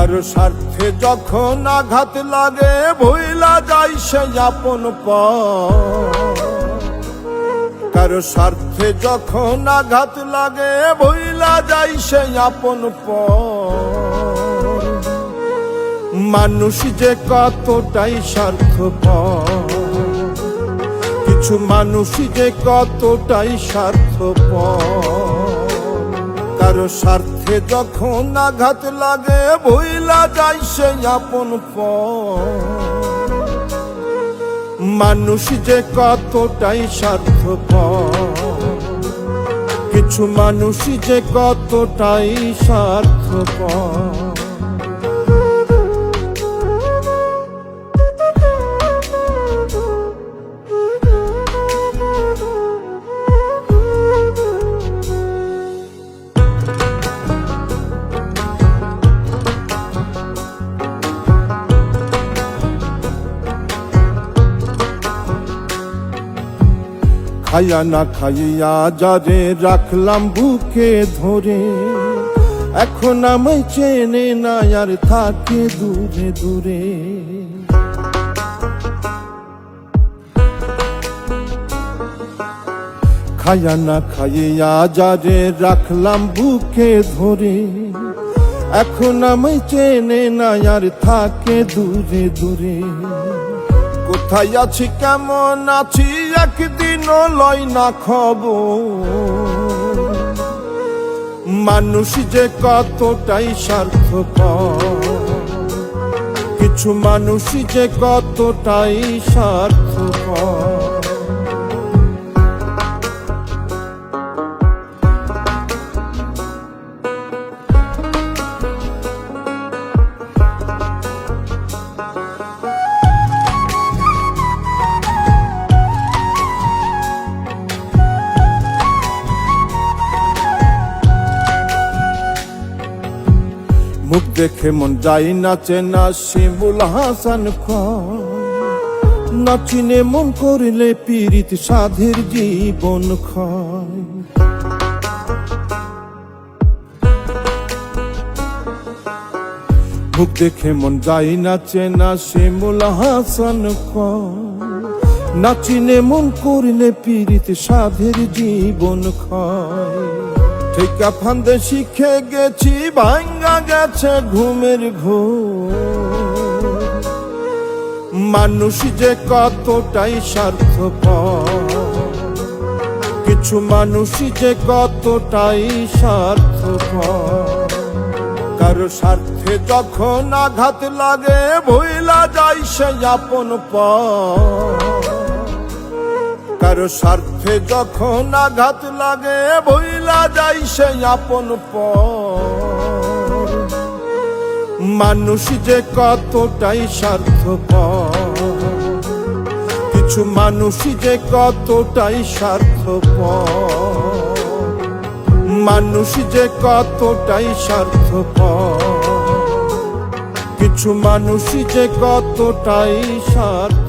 কারো স্বার্থে যখন আঘাত লাগে ভুইলা যায় সে আপন পর। কারো স্বার্থে যখন আঘাত লাগে ভুইলা যায় সে আপন পর। মানুষ যে কতটাই স্বার্থপর, কিছু মানুষ যে কতটাই স্বার্থপর। কারো স্বার্থে যখন আঘাত লাগে ভুইলা যায় সে আপন পর। মানুষ যে কতটাই স্বার্থপর, কিছু মানুষ যে কতটাই স্বার্থপর। খাইয়া না খাইয়া যারে রাখলাম বুকে ধরে, এখন আমায় চেনে না আর থাকে দূরে দূরে। খাইয়া না খাইয়া যারে রাখলাম বুকে ধরে, এখন আমায় চেনে না আর থাকে দূরে দূরে। কোথায় আছি কেমন আছি একদিনও লয় না খবর। মানুষ যে কতটাই স্বার্থপর, কিছু মানুষ যে কতটাই স্বার্থপর। মুখ দেখে মন যাই নাচে না শিমুল হাসান খান। নাচিনে মন করিলে পীড়িত সাধের জীবন খায়। মুখ দেখে মন যাই নাচে না শিমুল হাসান খান। নাচিনে মন করিলে পীড়িত সাধের জীবন খায়। ঠিকা ফান্দে শিখে গেছি ভাঙ্গা গেছে ঘুমের ঘোর। মানুষ যে কতটাই স্বার্থপর, কিছু মানুষ যে কতটাই স্বার্থপর। কারো স্বার্থে যখন আঘাত লাগে ভুইলা যায় সে আপন পর। কারো স্বার্থে যখন আঘাত লাগে ভুইলা যায় সে আপন পর। মানুষ যে কতটাই স্বার্থপর, কিছু মানুষ যে কতটাই স্বার্থপর। মানুষ যে কতটাই স্বার্থপর, কিছু মানুষ যে কতটাই স্বার্থপর।